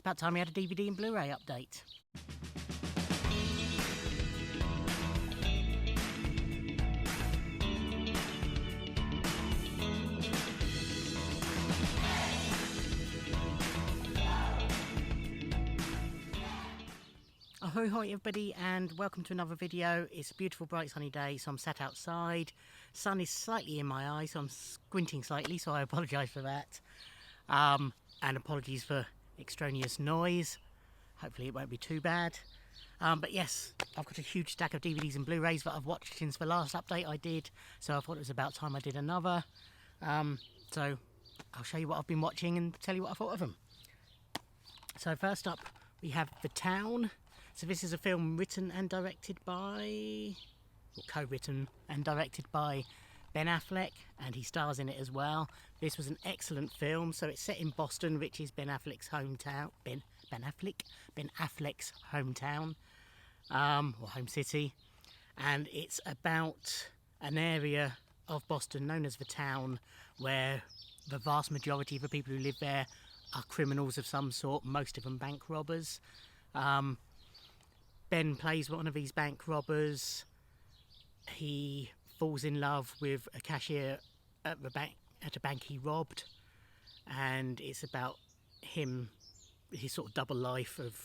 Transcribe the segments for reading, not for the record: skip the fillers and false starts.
about time we had a DVD and Blu-ray update. Ahoy hoy everybody, and welcome to another video. It's a beautiful bright sunny day, so I'm sat outside. Sun is slightly in my eye, so I'm squinting slightly, so I apologise for that. And apologies for extraneous noise. Hopefully it won't be too bad. But yes, I've got a huge stack of DVDs and Blu-rays that I've watched since the last update I did, so I thought it was about time I did another. So I'll show you what I've been watching and tell you what I thought of them. So first up we have The Town. So this is a film written and directed by, or co-written and directed by Ben Affleck, and he stars in it as well. This was an excellent film. So it's set in Boston, which is Ben Affleck's hometown. Ben Affleck's hometown, or home city, and it's about an area of Boston known as The Town, where the vast majority of the people who live there are criminals of some sort. Most of them bank robbers. Ben plays one of these bank robbers. He falls in love with a cashier at a bank he robbed, and it's about his sort of double life of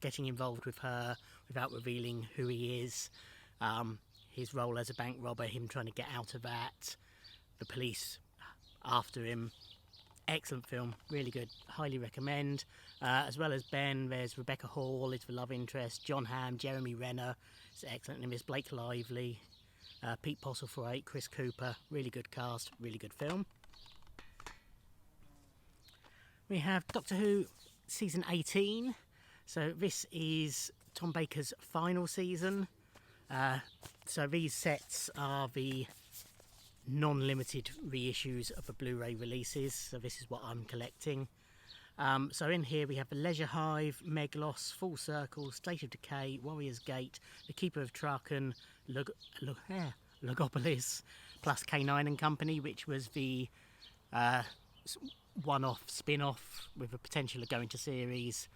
getting involved with her without revealing who he is, his role as a bank robber, him trying to get out of that, the police after him. Excellent film, really good, highly recommend. As well as Ben, there's Rebecca Hall, is the love interest, John Hamm, Jeremy Renner, it's excellent, and there's Blake Lively, Pete Postlethwaite, Chris Cooper, really good cast, really good film. We have Doctor Who season 18, so this is Tom Baker's final season. So these sets are the non-limited reissues of the Blu-ray releases, so this is what I'm collecting. So in here we have The Leisure Hive, Meglos, Full Circle, State of Decay, Warrior's Gate, The Keeper of Traken, Logopolis, plus K9 and Company, which was the one-off spin-off with the potential of going to series,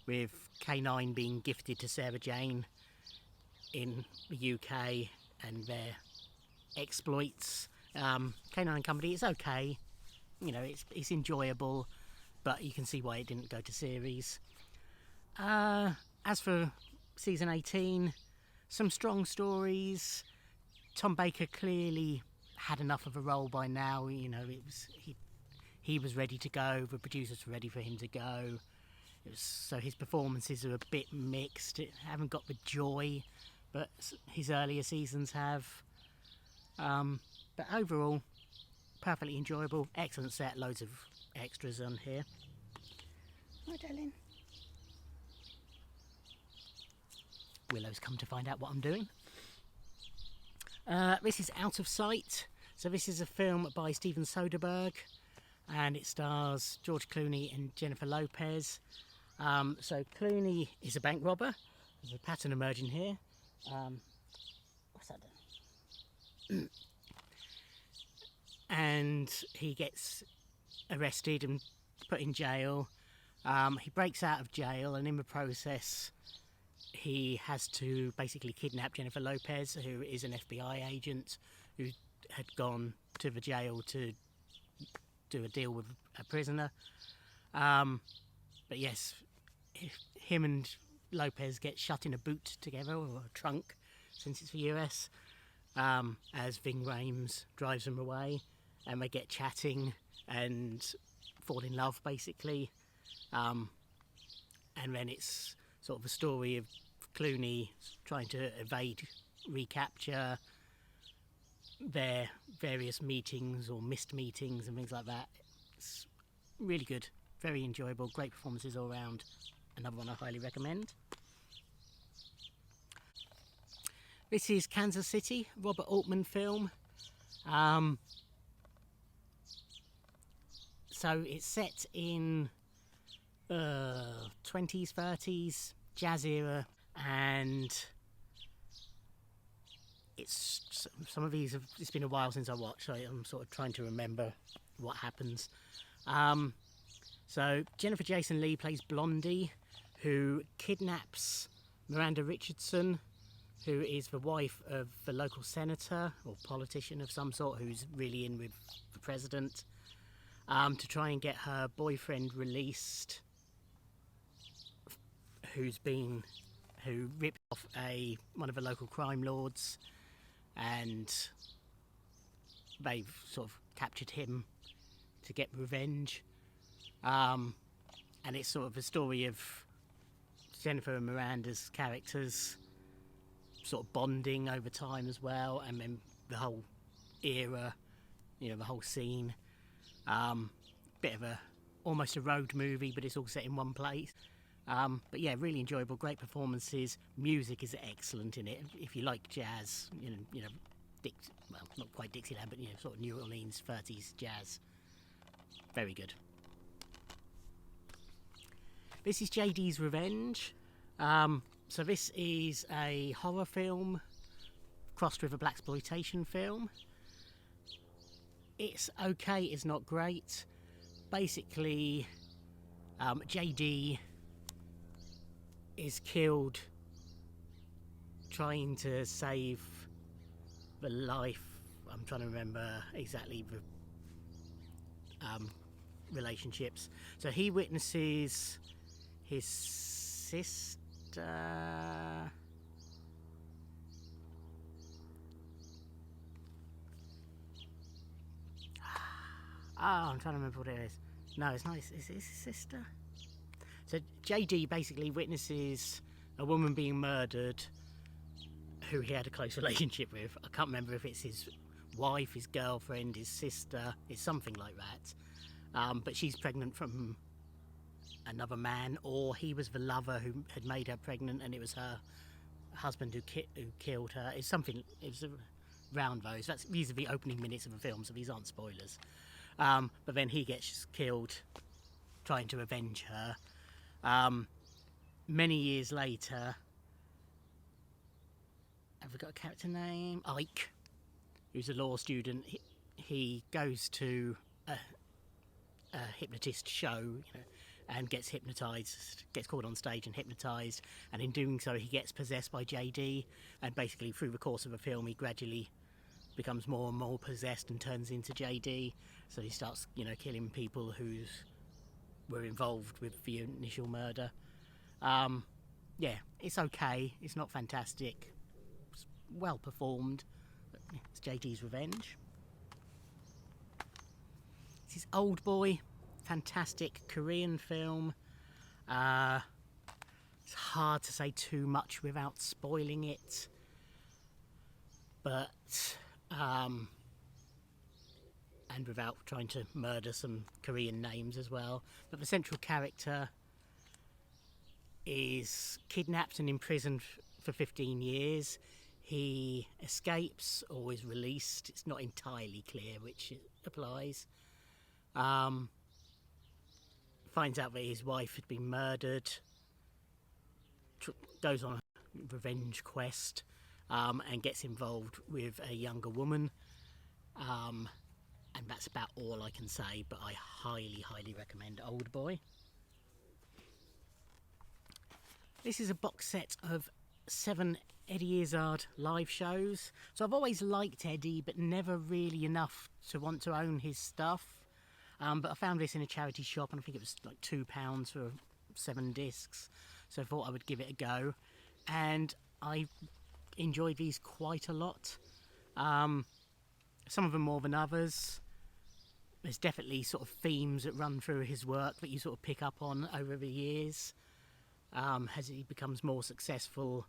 with K9 being gifted to Sarah Jane in the UK and their exploits. K9 Company is okay, you know, it's enjoyable, but you can see why it didn't go to series. As for season 18, some strong stories. Tom Baker clearly had enough of a role by now, you know, he was ready to go, the producers were ready for him to go. So his performances are a bit mixed, haven't got the joy but his earlier seasons have. But overall, perfectly enjoyable, excellent set, loads of extras on here. Hi darling. Willow's come to find out what I'm doing. This is Out of Sight. So this is a film by Steven Soderbergh, and it stars George Clooney and Jennifer Lopez. So Clooney is a bank robber. There's a pattern emerging here. What's that done? And he gets arrested and put in jail. He breaks out of jail, and in the process he has to basically kidnap Jennifer Lopez, who is an FBI agent who had gone to the jail to do a deal with a prisoner. But yes, him and Lopez get shut in a boot together, or a trunk since it's the US, as Ving Rhames drives them away, and they get chatting and fall in love basically. And then it's sort of a story of Clooney trying to evade recapture, their various meetings or missed meetings and things like that. It's really good, very enjoyable, great performances all around. Another one I highly recommend. This is Kansas City, Robert Altman film. So it's set in 20s, 30s, jazz era, and it's some of these it's been a while since I watched, so I'm sort of trying to remember what happens. So Jennifer Jason Leigh plays Blondie, who kidnaps Miranda Richardson, who is the wife of the local senator or politician of some sort who's really in with the president, to try and get her boyfriend released, who ripped off one of the local crime lords, and they've sort of captured him to get revenge. And it's sort of a story of Jennifer and Miranda's characters sort of bonding over time as well, and then the whole era, you know, the whole scene. Bit of almost a road movie, but it's all set in one place. But yeah, really enjoyable, great performances. Music is excellent in it. If you like jazz, you know, well, not quite Dixieland, but you know, sort of New Orleans 30s jazz. Very good. This is JD's Revenge. So this is a horror film crossed with a blaxploitation film. It's okay, it's not great. Basically, JD is killed trying to save the life, I'm trying to remember exactly the relationships. So he witnesses his sister. I'm trying to remember what it is. No, it's not. Is it his sister? So JD basically witnesses a woman being murdered who he had a close relationship with. I can't remember if it's his wife, his girlfriend, his sister. It's something like that. But she's pregnant from another man, or he was the lover who had made her pregnant, and it was her husband who killed her. It's something. It was around those. These are the opening minutes of the film, so these aren't spoilers. But then he gets killed trying to avenge her. Many years later, have we got a character name? Ike, who's a law student. He goes to a hypnotist show, you know, and gets hypnotised, gets called on stage and hypnotised, and in doing so he gets possessed by JD, and basically through the course of the film he gradually becomes more and more possessed and turns into JD. So he starts, you know, killing people who were involved with the initial murder. Yeah, it's okay. It's not fantastic. It's well performed. But it's JD's Revenge. This is Old Boy. Fantastic Korean film. It's hard to say too much without spoiling it. But and without trying to murder some Korean names as well. But the central character is kidnapped and imprisoned for 15 years. He escapes or is released. It's not entirely clear which applies. Finds out that his wife had been murdered. Goes on a revenge quest. And gets involved with a younger woman. And that's about all I can say, but I highly, highly recommend Old Boy. This is a box set of 7 Eddie Izard live shows. So I've always liked Eddie, but never really enough to want to own his stuff. But I found this in a charity shop, and I think it was like £2 for 7 discs. So I thought I would give it a go. And I enjoyed these quite a lot. Some of them more than others. There's definitely sort of themes that run through his work that you sort of pick up on over the years. As he becomes more successful,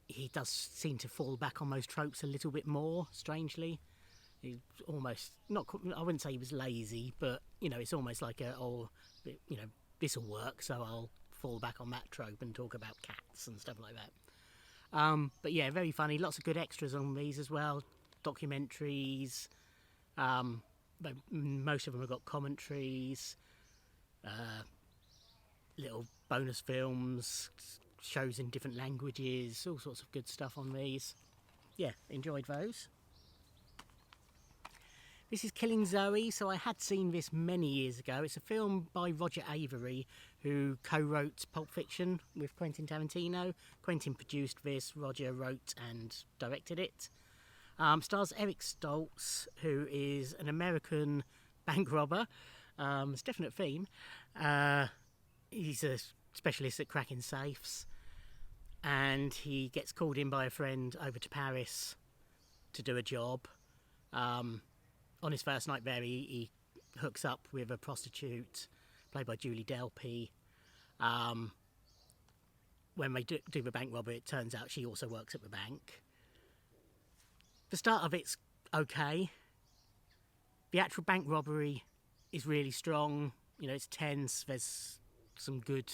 he does seem to fall back on those tropes a little bit more, strangely. He's almost, not, I wouldn't say he was lazy, but, you know, it's almost like you know, this'll work, so I'll fall back on that trope and talk about cats and stuff like that. But yeah, very funny. Lots of good extras on these as well. Documentaries. But most of them have got commentaries. Little bonus films. Shows in different languages. All sorts of good stuff on these. Yeah, enjoyed those. This is Killing Zoe, so I had seen this many years ago. It's a film by Roger Avery, who co-wrote Pulp Fiction with Quentin Tarantino. Quentin produced this, Roger wrote and directed it. Stars Eric Stoltz, who is an American bank robber. It's a definite theme. He's a specialist at cracking safes, and he gets called in by a friend over to Paris to do a job. On his first night there, he hooks up with a prostitute played by Julie Delpy. When they do the bank robbery, it turns out she also works at the bank. The start of it's okay. The actual bank robbery is really strong. You know, it's tense. There's some good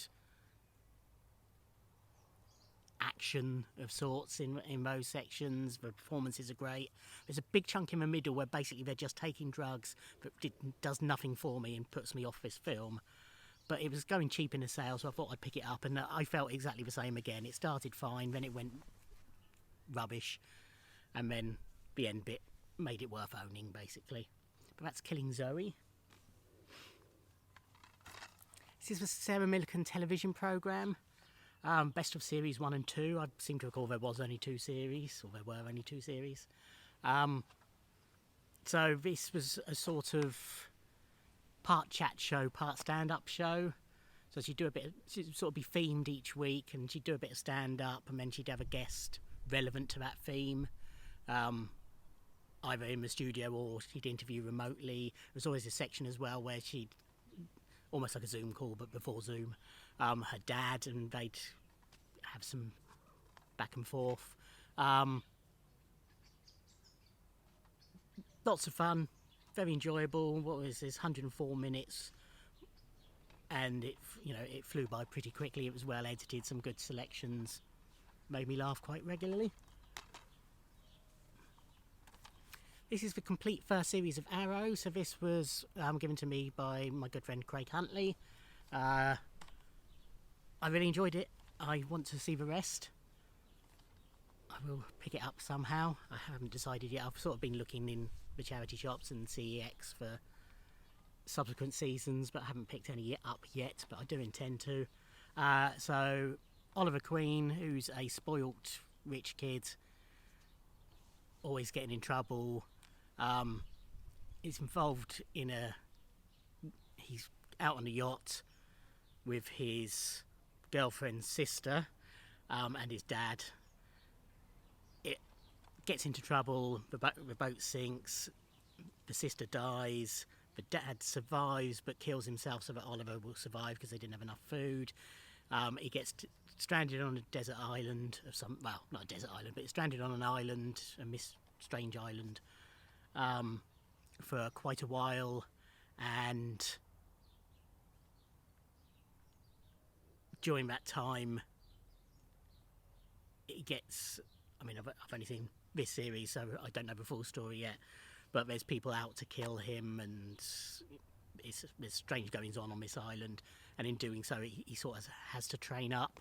action of sorts in those sections. The performances are great. There's a big chunk in the middle where basically they're just taking drugs, but does nothing for me and puts me off this film. But it was going cheap in the sale, so I thought I'd pick it up, and I felt exactly the same again. It started fine, then it went rubbish, and then the end bit made it worth owning, basically. But that's Killing Zoe. This is the Sarah Millican television programme. Best of series 1 and 2. I seem to recall there was only 2 series, or there were only 2 series. So this was a sort of part chat show, part stand-up show. So she'd sort of be themed each week, and she'd do a bit of stand-up, and then she'd have a guest relevant to that theme, either in the studio or she'd interview remotely. There was always a section as well where she'd, almost like a Zoom call, but before Zoom, her dad, and they'd have some back and forth. Lots of fun, very enjoyable. What was this, 104 minutes, and it flew by pretty quickly. It was well edited, some good selections, made me laugh quite regularly. This is the complete first series of Arrow. So this was given to me by my good friend Craig Huntley. I really enjoyed it. I want to see the rest. I will pick it up somehow. I haven't decided yet. I've sort of been looking in the charity shops and CEX for subsequent seasons, but I haven't picked any up yet, but I do intend to. So Oliver Queen, who's a spoilt rich kid, always getting in trouble, is involved in he's out on a yacht with his girlfriend's sister and his dad. It gets into trouble, the boat sinks, the sister dies, the dad survives but kills himself so that Oliver will survive because they didn't have enough food. He gets stranded on a desert island of some, well, not a desert island, but stranded on an island, strange island, for quite a while, and during that time he gets, I mean, I've only seen this series, so I don't know the full story yet, but there's people out to kill him, and there's strange goings on this island, and in doing so he sort of has to train up,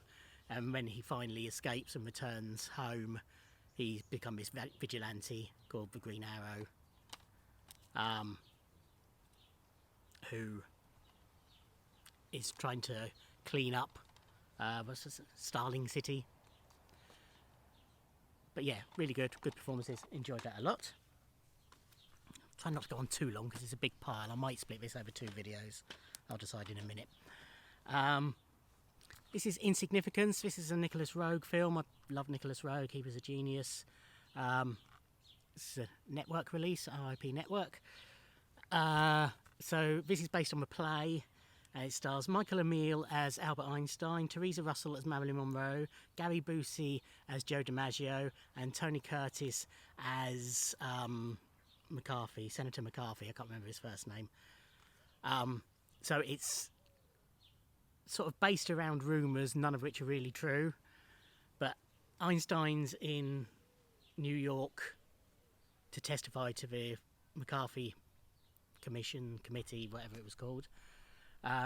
and when he finally escapes and returns home, he's become this vigilante called the Green Arrow, who is trying to clean up Starling City. But yeah, really good performances. Enjoyed that a lot. Try not to go on too long because it's a big pile. I might split this over 2 videos. I'll decide in a minute. This is Insignificance. This is a Nicholas Roeg film. I love Nicholas Roeg. He was a genius. It's a network release, RIP Network. So this is based on a play. It stars Michael Emile as Albert Einstein, Teresa Russell as Marilyn Monroe, Gary Busey as Joe DiMaggio, and Tony Curtis as McCarthy, Senator McCarthy. I can't remember his first name. So it's sort of based around rumours, none of which are really true. But Einstein's in New York to testify to the McCarthy committee, whatever it was called.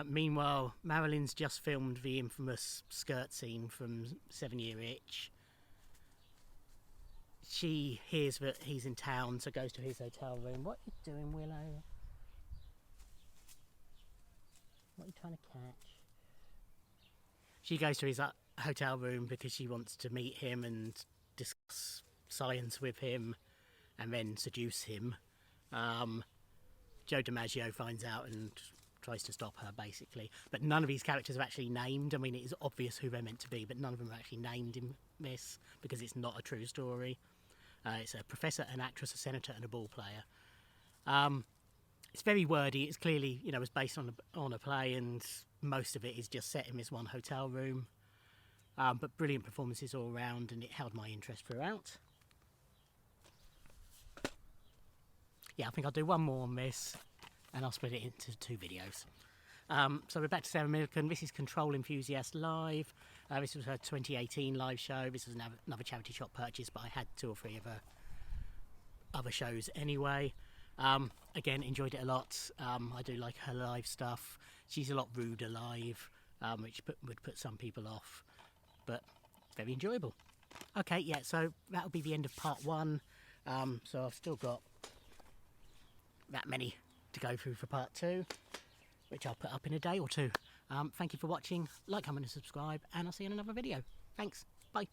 Meanwhile, Marilyn's just filmed the infamous skirt scene from 7 Year Itch. she hears that he's in town, so goes to his hotel room. What are you doing, Willow? What are you trying to catch? She goes to his hotel room because she wants to meet him and discuss science with him and then seduce him. Joe DiMaggio finds out and tries to stop her, basically. But none of these characters are actually named. I mean, it is obvious who they're meant to be, but none of them are actually named in this because it's not a true story. It's a professor, an actress, a senator, and a ball player. It's very wordy. It's clearly, you know, it's based on a play, and most of it is just set in this one hotel room. But brilliant performances all around, and it held my interest throughout. Yeah, I think I'll do one more on this, and I'll split it into 2 videos. So we're back to Sarah Millican. This is Control Enthusiast Live. This was her 2018 live show. This was another charity shop purchase, but I had 2 or 3 of her other shows anyway. Again, enjoyed it a lot. I do like her live stuff. She's a lot ruder live, which would put some people off, but very enjoyable. Okay, yeah, so that'll be the end of part 1. So I've still got that many to go through for part 2, which I'll put up in a day or 2. Thank you for watching. Like, comment and subscribe, and I'll see you in another video. Thanks. Bye.